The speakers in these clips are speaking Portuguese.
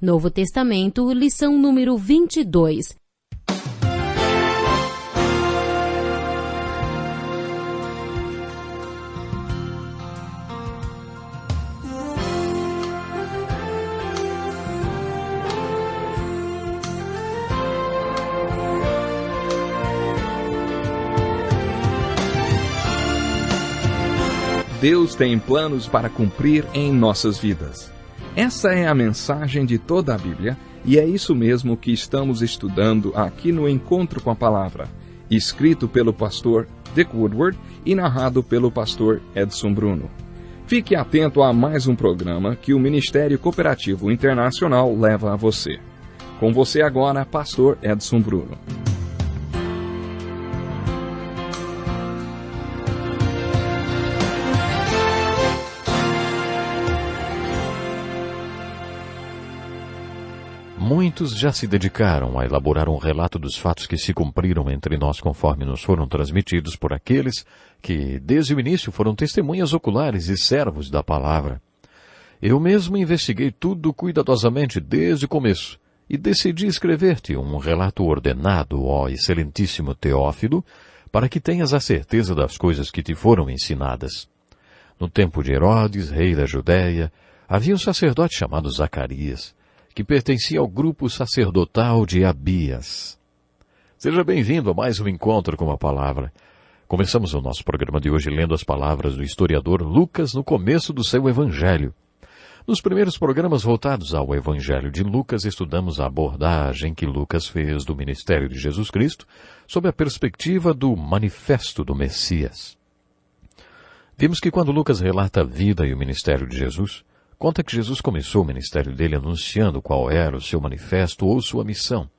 Novo Testamento, lição número 22. Deus tem planos para cumprir em nossas vidas. Essa é a mensagem de toda a Bíblia, e é isso mesmo que estamos estudando aqui no Encontro com a Palavra, escrito pelo pastor Dick Woodward e narrado pelo pastor Edson Bruno. Fique atento a mais um programa que o Ministério Cooperativo Internacional leva a você. Com você agora, pastor Edson Bruno. Muitos já se dedicaram a elaborar um relato dos fatos que se cumpriram entre nós conforme nos foram transmitidos por aqueles que, desde o início, foram testemunhas oculares e servos da palavra. Eu mesmo investiguei tudo cuidadosamente desde o começo e decidi escrever-te um relato ordenado, ó excelentíssimo Teófilo, para que tenhas a certeza das coisas que te foram ensinadas. No tempo de Herodes, rei da Judéia, havia um sacerdote chamado Zacarias, que pertencia ao grupo sacerdotal de Abias. Seja bem-vindo a mais um encontro com a palavra. Começamos o nosso programa de hoje lendo as palavras do historiador Lucas no começo do seu evangelho. Nos primeiros programas voltados ao evangelho de Lucas, estudamos a abordagem que Lucas fez do ministério de Jesus Cristo sob a perspectiva do manifesto do Messias. Vimos que quando Lucas relata a vida e o ministério de Jesus, conta que Jesus começou o ministério dele anunciando qual era o seu manifesto ou sua missão.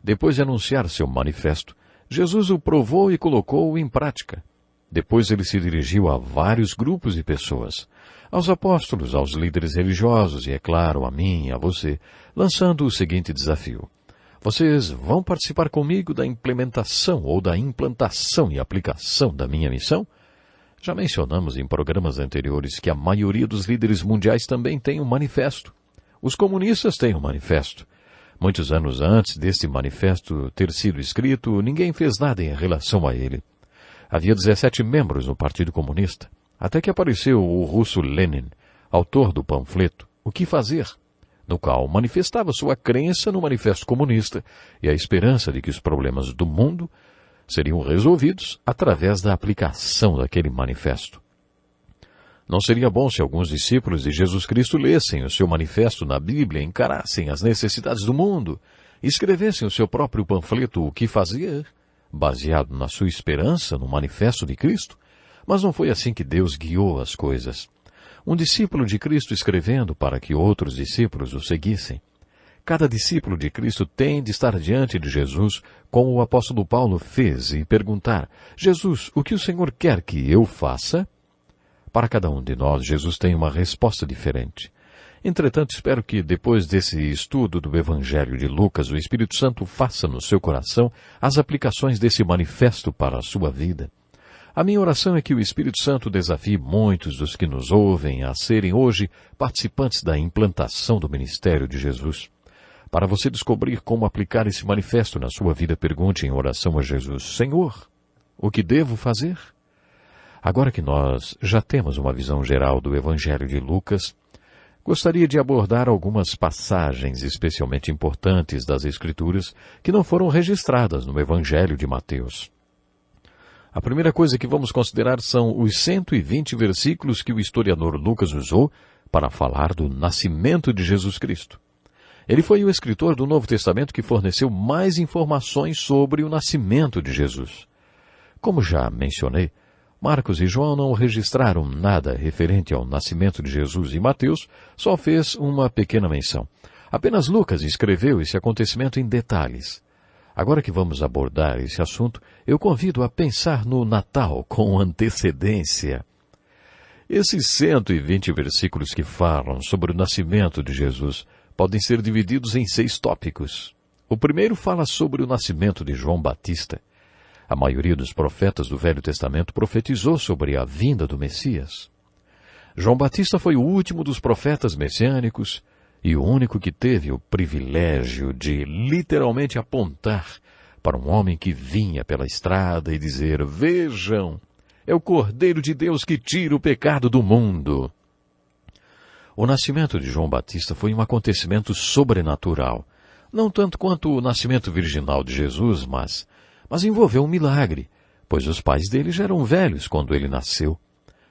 Depois de anunciar seu manifesto, Jesus o provou e colocou-o em prática. Depois ele se dirigiu a vários grupos de pessoas, aos apóstolos, aos líderes religiosos e, é claro, a mim e a você, lançando o seguinte desafio. Vocês vão participar comigo da implementação ou da implantação e aplicação da minha missão? Já mencionamos em programas anteriores que a maioria dos líderes mundiais também tem um manifesto. Os comunistas têm um manifesto. Muitos anos antes deste manifesto ter sido escrito, ninguém fez nada em relação a ele. Havia 17 membros no Partido Comunista, até que apareceu o russo Lenin, autor do panfleto O que Fazer, no qual manifestava sua crença no manifesto comunista e a esperança de que os problemas do mundo seriam resolvidos através da aplicação daquele manifesto. Não seria bom se alguns discípulos de Jesus Cristo lessem o seu manifesto na Bíblia, encarassem as necessidades do mundo, e escrevessem o seu próprio panfleto O que Fazer, baseado na sua esperança no manifesto de Cristo? Mas não foi assim que Deus guiou as coisas. Um discípulo de Cristo escrevendo para que outros discípulos o seguissem. Cada discípulo de Cristo tem de estar diante de Jesus, como o apóstolo Paulo fez, e perguntar, Jesus, o que o Senhor quer que eu faça? Para cada um de nós, Jesus tem uma resposta diferente. Entretanto, espero que depois desse estudo do Evangelho de Lucas, o Espírito Santo faça no seu coração as aplicações desse manifesto para a sua vida. A minha oração é que o Espírito Santo desafie muitos dos que nos ouvem a serem hoje participantes da implantação do ministério de Jesus. Para você descobrir como aplicar esse manifesto na sua vida, pergunte em oração a Jesus, Senhor, o que devo fazer? Agora que nós já temos uma visão geral do Evangelho de Lucas, gostaria de abordar algumas passagens especialmente importantes das Escrituras que não foram registradas no Evangelho de Mateus. A primeira coisa que vamos considerar são os 120 versículos que o historiador Lucas usou para falar do nascimento de Jesus Cristo. Ele foi o escritor do Novo Testamento que forneceu mais informações sobre o nascimento de Jesus. Como já mencionei, Marcos e João não registraram nada referente ao nascimento de Jesus e Mateus só fez uma pequena menção. Apenas Lucas escreveu esse acontecimento em detalhes. Agora que vamos abordar esse assunto, eu convido a pensar no Natal com antecedência. Esses 120 versículos que falam sobre o nascimento de Jesus podem ser divididos em 6 tópicos. O primeiro fala sobre o nascimento de João Batista. A maioria dos profetas do Velho Testamento profetizou sobre a vinda do Messias. João Batista foi o último dos profetas messiânicos e o único que teve o privilégio de literalmente apontar para um homem que vinha pela estrada e dizer: vejam, é o Cordeiro de Deus que tira o pecado do mundo. O nascimento de João Batista foi um acontecimento sobrenatural, não tanto quanto o nascimento virginal de Jesus, mas envolveu um milagre, pois os pais dele já eram velhos quando ele nasceu.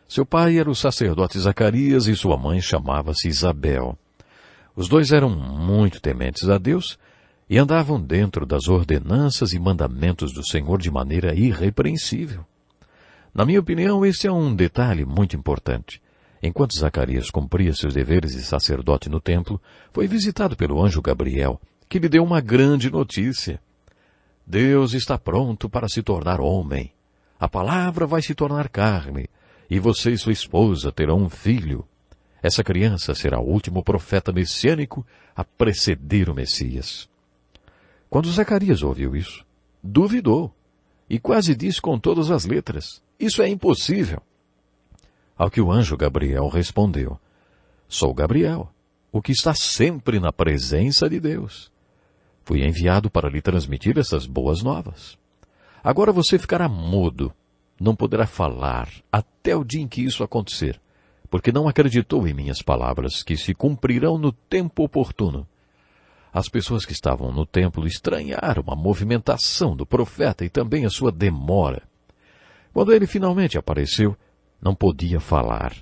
Seu pai era o sacerdote Zacarias e sua mãe chamava-se Isabel. Os dois eram muito tementes a Deus e andavam dentro das ordenanças e mandamentos do Senhor de maneira irrepreensível. Na minha opinião, esse é um detalhe muito importante. Enquanto Zacarias cumpria seus deveres de sacerdote no templo, foi visitado pelo anjo Gabriel, que lhe deu uma grande notícia. Deus está pronto para se tornar homem. A palavra vai se tornar carne, e você e sua esposa terão um filho. Essa criança será o último profeta messiânico a preceder o Messias. Quando Zacarias ouviu isso, duvidou, e quase disse com todas as letras: isso é impossível. Ao que o anjo Gabriel respondeu: sou Gabriel, o que está sempre na presença de Deus. Fui enviado para lhe transmitir essas boas novas. Agora você ficará mudo, não poderá falar até o dia em que isso acontecer, porque não acreditou em minhas palavras, que se cumprirão no tempo oportuno. As pessoas que estavam no templo estranharam a movimentação do profeta e também a sua demora. Quando ele finalmente apareceu, não podia falar,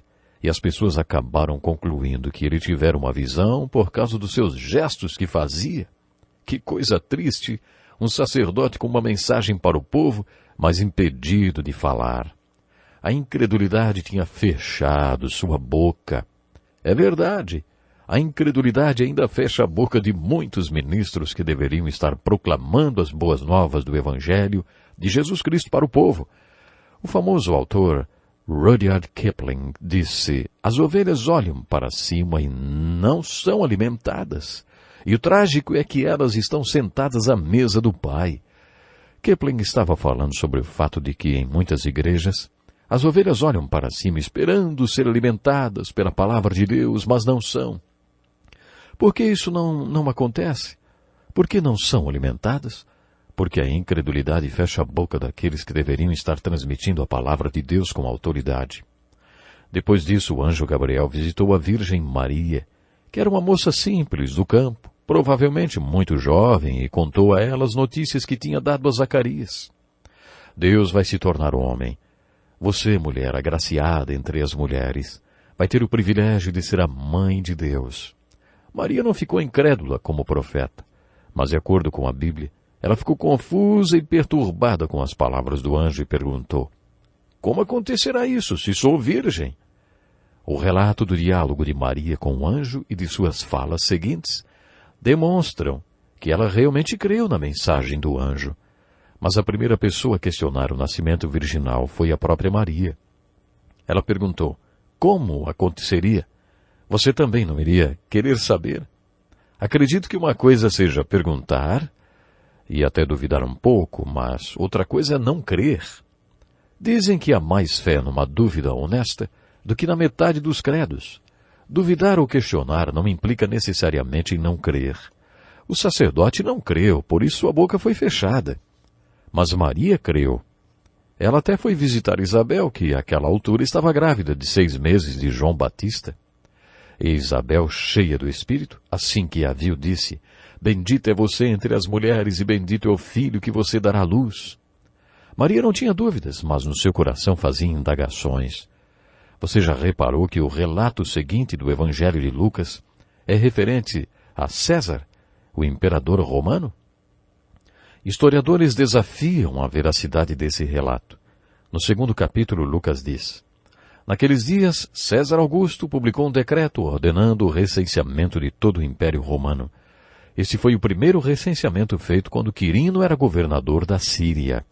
e as pessoas acabaram concluindo que ele tivera uma visão por causa dos seus gestos que fazia. Que coisa triste, um sacerdote com uma mensagem para o povo, mas impedido de falar. A incredulidade tinha fechado sua boca. É verdade, a incredulidade ainda fecha a boca de muitos ministros que deveriam estar proclamando as boas novas do Evangelho de Jesus Cristo para o povo. O famoso autor Rudyard Kipling disse: as ovelhas olham para cima e não são alimentadas. E o trágico é que elas estão sentadas à mesa do Pai. Kipling estava falando sobre o fato de que, em muitas igrejas, as ovelhas olham para cima esperando ser alimentadas pela palavra de Deus, mas não são. Por que isso não acontece? Por que não são alimentadas? Porque a incredulidade fecha a boca daqueles que deveriam estar transmitindo a palavra de Deus com autoridade. Depois disso, o anjo Gabriel visitou a Virgem Maria, que era uma moça simples do campo, provavelmente muito jovem, e contou a ela as notícias que tinha dado a Zacarias. Deus vai se tornar homem. Você, mulher agraciada entre as mulheres, vai ter o privilégio de ser a mãe de Deus. Maria não ficou incrédula como profeta, mas, de acordo com a Bíblia, ela ficou confusa e perturbada com as palavras do anjo e perguntou: como acontecerá isso, se sou virgem? O relato do diálogo de Maria com o anjo e de suas falas seguintes demonstram que ela realmente creu na mensagem do anjo. Mas a primeira pessoa a questionar o nascimento virginal foi a própria Maria. Ela perguntou: como aconteceria? Você também não iria querer saber? Acredito que uma coisa seja perguntar e até duvidar um pouco, mas outra coisa é não crer. Dizem que há mais fé numa dúvida honesta do que na metade dos credos. Duvidar ou questionar não implica necessariamente em não crer. O sacerdote não creu, por isso sua boca foi fechada. Mas Maria creu. Ela até foi visitar Isabel, que àquela altura estava grávida de 6 meses de João Batista. E Isabel, cheia do Espírito, assim que a viu, disse: bendita é você entre as mulheres e bendito é o filho que você dará à luz. Maria não tinha dúvidas, mas no seu coração fazia indagações. Você já reparou que o relato seguinte do Evangelho de Lucas é referente a César, o imperador romano? Historiadores desafiam a veracidade desse relato. No 2º capítulo, Lucas diz: naqueles dias, César Augusto publicou um decreto ordenando o recenseamento de todo o Império Romano. Esse foi o primeiro recenseamento feito quando Quirino era governador da Síria.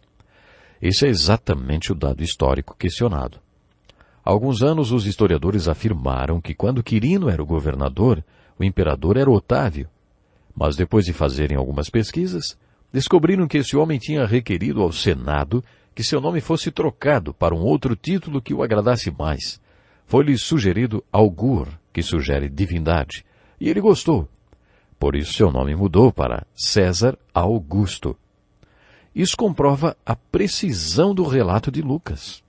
Esse é exatamente o dado histórico questionado. Há alguns anos, os historiadores afirmaram que quando Quirino era o governador, o imperador era Otávio. Mas depois de fazerem algumas pesquisas, descobriram que esse homem tinha requerido ao Senado que seu nome fosse trocado para um outro título que o agradasse mais. Foi-lhe sugerido Augur, que sugere divindade, e ele gostou. Por isso seu nome mudou para César Augusto. Isso comprova a precisão do relato de Lucas.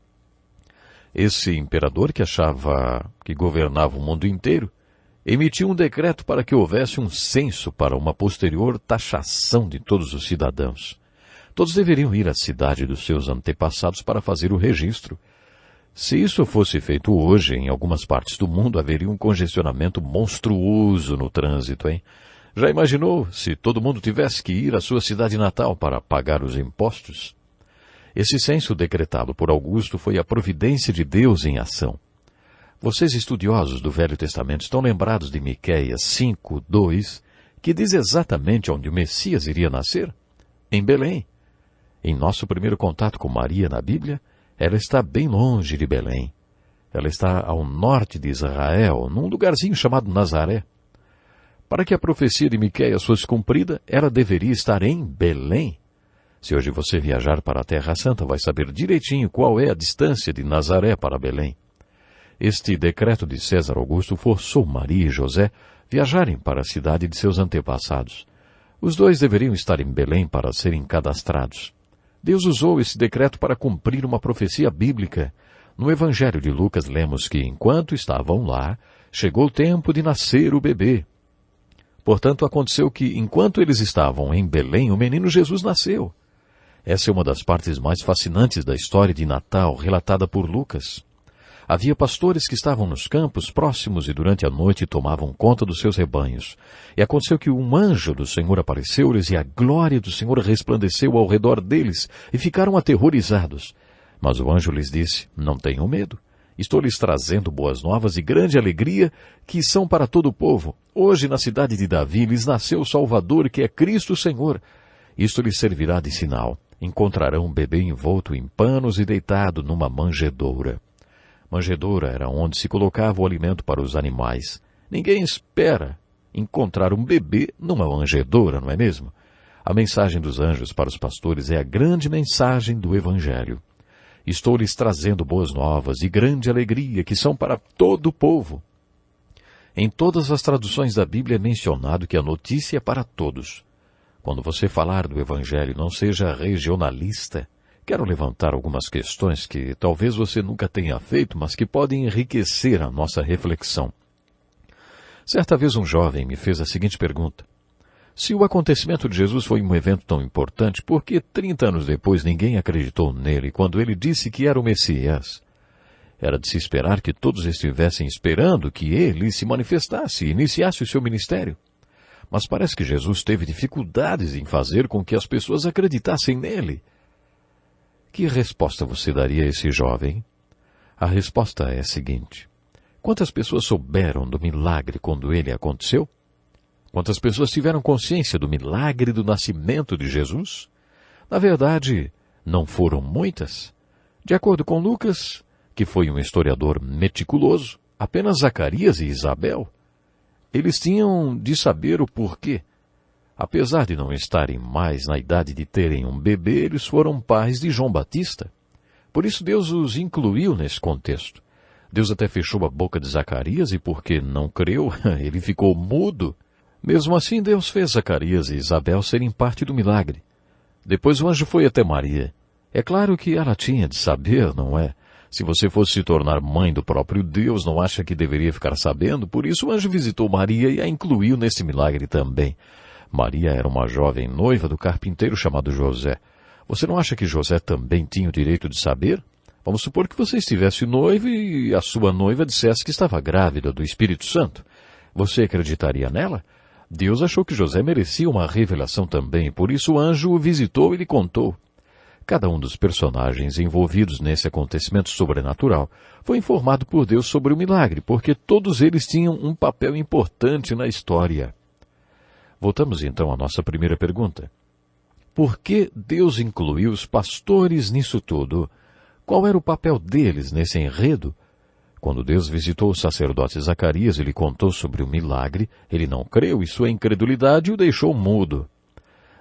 Esse imperador, que achava que governava o mundo inteiro, emitiu um decreto para que houvesse um censo para uma posterior taxação de todos os cidadãos. Todos deveriam ir à cidade dos seus antepassados para fazer o registro. Se isso fosse feito hoje, em algumas partes do mundo, haveria um congestionamento monstruoso no trânsito, hein? Já imaginou se todo mundo tivesse que ir à sua cidade natal para pagar os impostos? Esse censo decretado por Augusto foi a providência de Deus em ação. Vocês estudiosos do Velho Testamento estão lembrados de Miqueias 5:2, que diz exatamente onde o Messias iria nascer? Em Belém. Em nosso primeiro contato com Maria na Bíblia, ela está bem longe de Belém. Ela está ao norte de Israel, num lugarzinho chamado Nazaré. Para que a profecia de Miqueias fosse cumprida, ela deveria estar em Belém. Se hoje você viajar para a Terra Santa, vai saber direitinho qual é a distância de Nazaré para Belém. Este decreto de César Augusto forçou Maria e José viajarem para a cidade de seus antepassados. Os dois deveriam estar em Belém para serem cadastrados. Deus usou esse decreto para cumprir uma profecia bíblica. No Evangelho de Lucas lemos que, enquanto estavam lá, chegou o tempo de nascer o bebê. Portanto, aconteceu que, enquanto eles estavam em Belém, o menino Jesus nasceu. Essa é uma das partes mais fascinantes da história de Natal relatada por Lucas. Havia pastores que estavam nos campos próximos e durante a noite tomavam conta dos seus rebanhos. E aconteceu que um anjo do Senhor apareceu-lhes e a glória do Senhor resplandeceu ao redor deles e ficaram aterrorizados. Mas o anjo lhes disse: não tenham medo. Estou lhes trazendo boas novas e grande alegria que são para todo o povo. Hoje na cidade de Davi lhes nasceu o Salvador, que é Cristo o Senhor. Isto lhes servirá de sinal. Encontrarão um bebê envolto em panos e deitado numa manjedoura. Manjedoura era onde se colocava o alimento para os animais. Ninguém espera encontrar um bebê numa manjedoura, não é mesmo? A mensagem dos anjos para os pastores é a grande mensagem do Evangelho. Estou lhes trazendo boas novas e grande alegria que são para todo o povo. Em todas as traduções da Bíblia é mencionado que a notícia é para todos. Quando você falar do Evangelho, não seja regionalista. Quero levantar algumas questões que talvez você nunca tenha feito, mas que podem enriquecer a nossa reflexão. Certa vez um jovem me fez a seguinte pergunta: se o acontecimento de Jesus foi um evento tão importante, por que 30 anos depois ninguém acreditou nele quando ele disse que era o Messias? Era de se esperar que todos estivessem esperando que ele se manifestasse e iniciasse o seu ministério. Mas parece que Jesus teve dificuldades em fazer com que as pessoas acreditassem nele. Que resposta você daria a esse jovem? A resposta é a seguinte: quantas pessoas souberam do milagre quando ele aconteceu? Quantas pessoas tiveram consciência do milagre do nascimento de Jesus? Na verdade, não foram muitas. De acordo com Lucas, que foi um historiador meticuloso, apenas Zacarias e Isabel. Eles tinham de saber o porquê. Apesar de não estarem mais na idade de terem um bebê, eles foram pais de João Batista. Por isso Deus os incluiu nesse contexto. Deus até fechou a boca de Zacarias e porque não creu, ele ficou mudo. Mesmo assim, Deus fez Zacarias e Isabel serem parte do milagre. Depois o anjo foi até Maria. É claro que ela tinha de saber, não é? Se você fosse se tornar mãe do próprio Deus, não acha que deveria ficar sabendo? Por isso o anjo visitou Maria e a incluiu nesse milagre também. Maria era uma jovem noiva do carpinteiro chamado José. Você não acha que José também tinha o direito de saber? Vamos supor que você estivesse noivo e a sua noiva dissesse que estava grávida do Espírito Santo. Você acreditaria nela? Deus achou que José merecia uma revelação também, por isso o anjo o visitou e lhe contou. Cada um dos personagens envolvidos nesse acontecimento sobrenatural foi informado por Deus sobre o milagre, porque todos eles tinham um papel importante na história. Voltamos então à nossa primeira pergunta. Por que Deus incluiu os pastores nisso tudo? Qual era o papel deles nesse enredo? Quando Deus visitou o sacerdote Zacarias e lhe contou sobre o milagre, ele não creu e sua incredulidade o deixou mudo.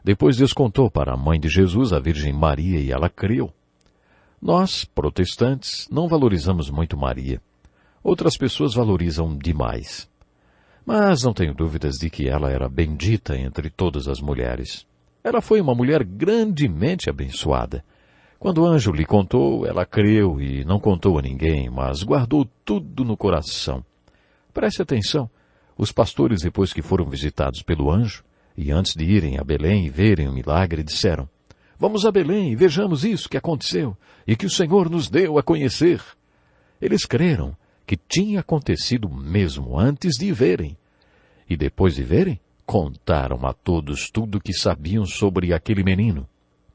Depois Deus contou para a mãe de Jesus, a Virgem Maria, e ela creu. Nós, protestantes, não valorizamos muito Maria. Outras pessoas valorizam demais. Mas não tenho dúvidas de que ela era bendita entre todas as mulheres. Ela foi uma mulher grandemente abençoada. Quando o anjo lhe contou, ela creu e não contou a ninguém, mas guardou tudo no coração. Preste atenção. Os pastores, depois que foram visitados pelo anjo, e antes de irem a Belém e verem o milagre, disseram: Vamos a Belém e vejamos isso que aconteceu e que o Senhor nos deu a conhecer. Eles creram que tinha acontecido mesmo antes de verem. E depois de verem, contaram a todos tudo o que sabiam sobre aquele menino.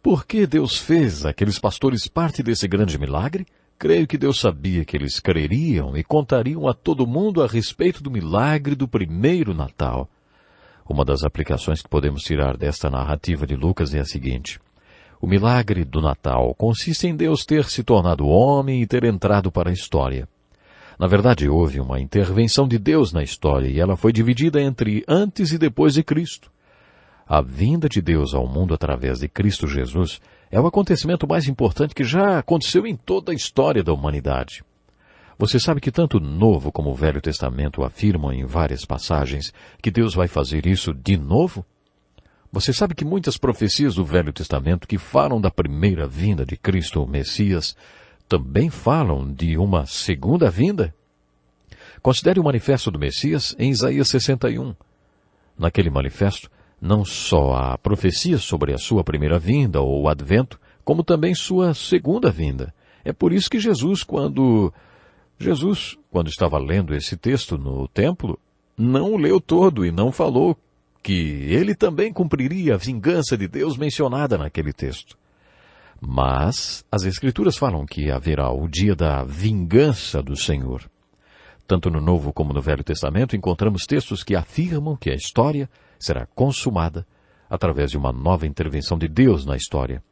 Por que Deus fez aqueles pastores parte desse grande milagre? Creio que Deus sabia que eles creriam e contariam a todo mundo a respeito do milagre do primeiro Natal. Uma das aplicações que podemos tirar desta narrativa de Lucas é a seguinte: o milagre do Natal consiste em Deus ter se tornado homem e ter entrado para a história. Na verdade, houve uma intervenção de Deus na história e ela foi dividida entre antes e depois de Cristo. A vinda de Deus ao mundo através de Cristo Jesus é o acontecimento mais importante que já aconteceu em toda a história da humanidade. Você sabe que tanto o Novo como o Velho Testamento afirmam em várias passagens que Deus vai fazer isso de novo? Você sabe que muitas profecias do Velho Testamento que falam da primeira vinda de Cristo, o Messias, também falam de uma segunda vinda? Considere o manifesto do Messias em Isaías 61. Naquele manifesto, não só há profecias sobre a sua primeira vinda ou o advento, como também sua segunda vinda. É por isso que Jesus, quando estava lendo esse texto no templo, não o leu todo e não falou que ele também cumpriria a vingança de Deus mencionada naquele texto. Mas as Escrituras falam que haverá o dia da vingança do Senhor. Tanto no Novo como no Velho Testamento encontramos textos que afirmam que a história será consumada através de uma nova intervenção de Deus na história.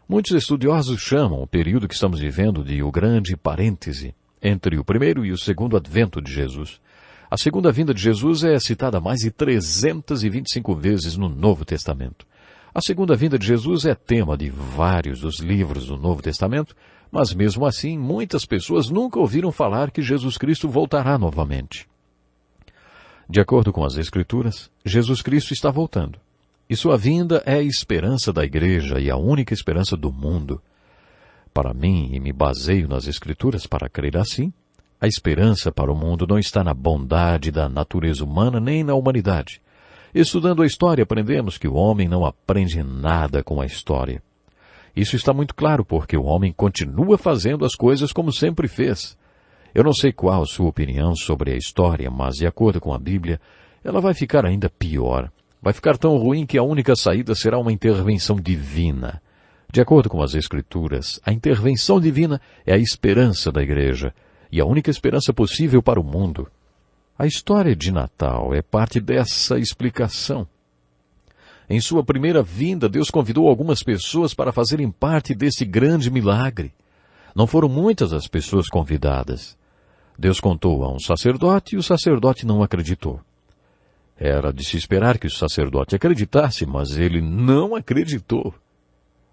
Muitos estudiosos chamam o período que estamos vivendo de o grande parêntese entre o primeiro e o segundo advento de Jesus. A segunda vinda de Jesus é citada mais de 325 vezes no Novo Testamento. A segunda vinda de Jesus é tema de vários dos livros do Novo Testamento, mas mesmo assim muitas pessoas nunca ouviram falar que Jesus Cristo voltará novamente. De acordo com as Escrituras, Jesus Cristo está voltando. E sua vinda é a esperança da igreja e a única esperança do mundo. Para mim, e me baseio nas Escrituras para crer assim, a esperança para o mundo não está na bondade da natureza humana nem na humanidade. Estudando a história, aprendemos que o homem não aprende nada com a história. Isso está muito claro porque o homem continua fazendo as coisas como sempre fez. Eu não sei qual a sua opinião sobre a história, mas de acordo com a Bíblia, ela vai ficar ainda pior. Vai ficar tão ruim que a única saída será uma intervenção divina. De acordo com as Escrituras, a intervenção divina é a esperança da igreja e a única esperança possível para o mundo. A história de Natal é parte dessa explicação. Em sua primeira vinda, Deus convidou algumas pessoas para fazerem parte desse grande milagre. Não foram muitas as pessoas convidadas. Deus contou a um sacerdote e o sacerdote não acreditou. Era de se esperar que o sacerdote acreditasse, mas ele não acreditou.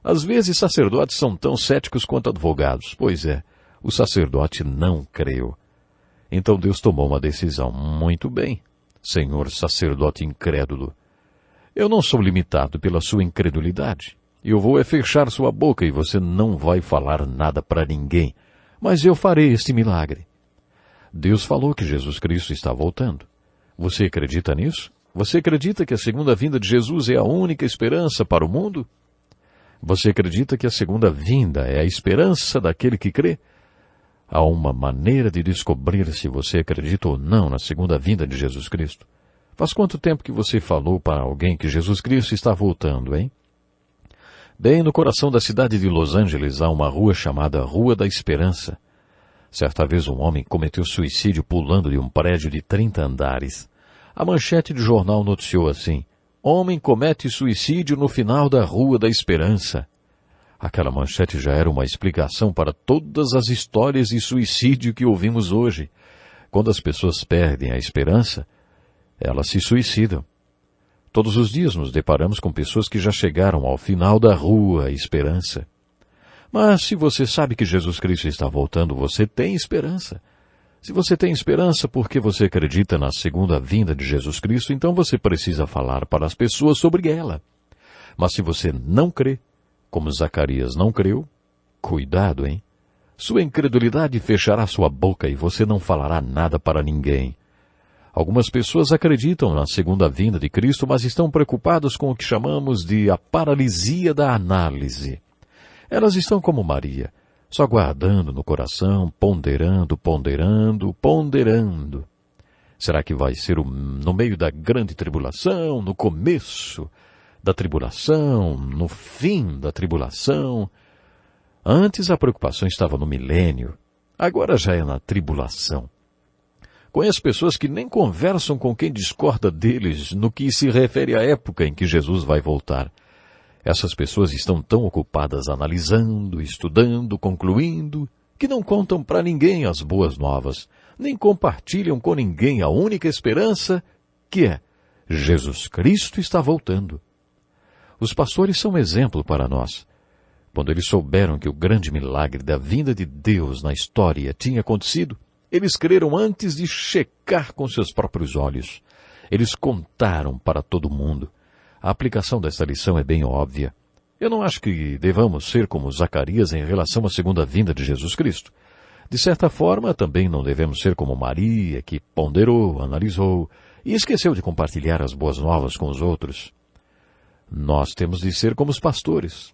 Às vezes, sacerdotes são tão céticos quanto advogados. Pois é, o sacerdote não creu. Então Deus tomou uma decisão. Muito bem, senhor sacerdote incrédulo. Eu não sou limitado pela sua incredulidade. Eu vou fechar sua boca e você não vai falar nada para ninguém. Mas eu farei este milagre. Deus falou que Jesus Cristo está voltando. Você acredita nisso? Você acredita que a segunda vinda de Jesus é a única esperança para o mundo? Você acredita que a segunda vinda é a esperança daquele que crê? Há uma maneira de descobrir se você acredita ou não na segunda vinda de Jesus Cristo. Faz quanto tempo que você falou para alguém que Jesus Cristo está voltando, hein? Bem no coração da cidade de Los Angeles há uma rua chamada Rua da Esperança. Certa vez um homem cometeu suicídio pulando de um prédio de 30 andares. A manchete do jornal noticiou assim: Homem comete suicídio no final da Rua da Esperança. Aquela manchete já era uma explicação para todas as histórias de suicídio que ouvimos hoje. Quando as pessoas perdem a esperança, elas se suicidam. Todos os dias nos deparamos com pessoas que já chegaram ao final da Rua Esperança. Mas se você sabe que Jesus Cristo está voltando, você tem esperança. Se você tem esperança porque você acredita na segunda vinda de Jesus Cristo, então você precisa falar para as pessoas sobre ela. Mas se você não crê, como Zacarias não creu, cuidado, hein? Sua incredulidade fechará sua boca e você não falará nada para ninguém. Algumas pessoas acreditam na segunda vinda de Cristo, mas estão preocupadas com o que chamamos de a paralisia da análise. Elas estão como Maria, só guardando no coração, ponderando. Será que vai ser no meio da grande tribulação, no começo da tribulação, no fim da tribulação? Antes a preocupação estava no milênio, agora já é na tribulação. Conheço pessoas que nem conversam com quem discorda deles no que se refere à época em que Jesus vai voltar. Essas pessoas estão tão ocupadas analisando, estudando, concluindo, que não contam para ninguém as boas novas, nem compartilham com ninguém a única esperança, que é Jesus Cristo está voltando. Os pastores são exemplo para nós. Quando eles souberam que o grande milagre da vinda de Deus na história tinha acontecido, eles creram antes de checar com seus próprios olhos. Eles contaram para todo mundo. A aplicação desta lição é bem óbvia. Eu não acho que devamos ser como Zacarias em relação à segunda vinda de Jesus Cristo. De certa forma, também não devemos ser como Maria, que ponderou, analisou e esqueceu de compartilhar as boas novas com os outros. Nós temos de ser como os pastores.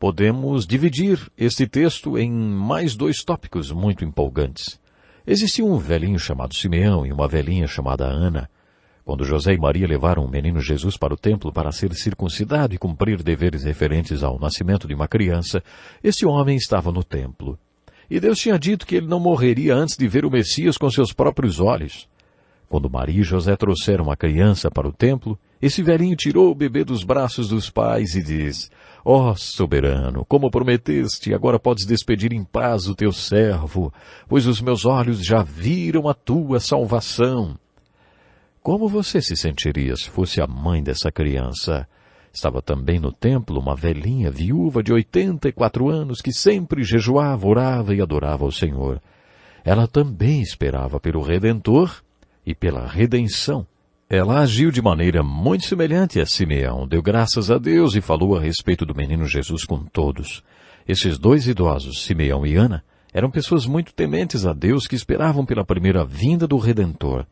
Podemos dividir este texto em mais 2 tópicos muito empolgantes. Existia um velhinho chamado Simeão e uma velhinha chamada Ana. Quando José e Maria levaram o menino Jesus para o templo para ser circuncidado e cumprir deveres referentes ao nascimento de uma criança, este homem estava no templo. E Deus tinha dito que ele não morreria antes de ver o Messias com seus próprios olhos. Quando Maria e José trouxeram a criança para o templo, esse velhinho tirou o bebê dos braços dos pais e diz: Ó soberano, como prometeste, agora podes despedir em paz o teu servo, pois os meus olhos já viram a tua salvação. Como você se sentiria se fosse a mãe dessa criança? Estava também no templo uma velhinha viúva de 84 anos que sempre jejuava, orava e adorava ao Senhor. Ela também esperava pelo Redentor e pela redenção. Ela agiu de maneira muito semelhante a Simeão, deu graças a Deus e falou a respeito do menino Jesus com todos. Esses 2 idosos, Simeão e Ana, eram pessoas muito tementes a Deus que esperavam pela primeira vinda do Redentor.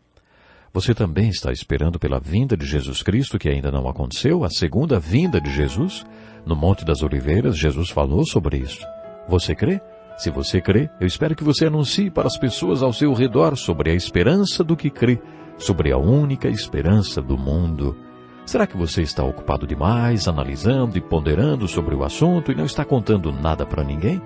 Você também está esperando pela vinda de Jesus Cristo, que ainda não aconteceu, a segunda vinda de Jesus? No Monte das Oliveiras, Jesus falou sobre isso. Você crê? Se você crê, eu espero que você anuncie para as pessoas ao seu redor sobre a esperança do que crê, sobre a única esperança do mundo. Será que você está ocupado demais, analisando e ponderando sobre o assunto e não está contando nada para ninguém?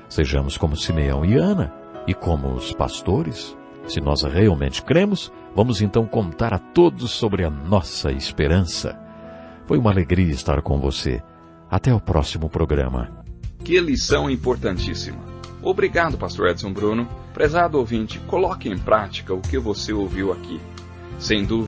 Sejamos como Simeão e Ana, e como os pastores. Se nós realmente cremos, vamos então contar a todos sobre a nossa esperança. Foi uma alegria estar com você. Até o próximo programa. Que lição importantíssima. Obrigado, pastor Edson Bruno. Prezado ouvinte, coloque em prática o que você ouviu aqui. Sem dúvida,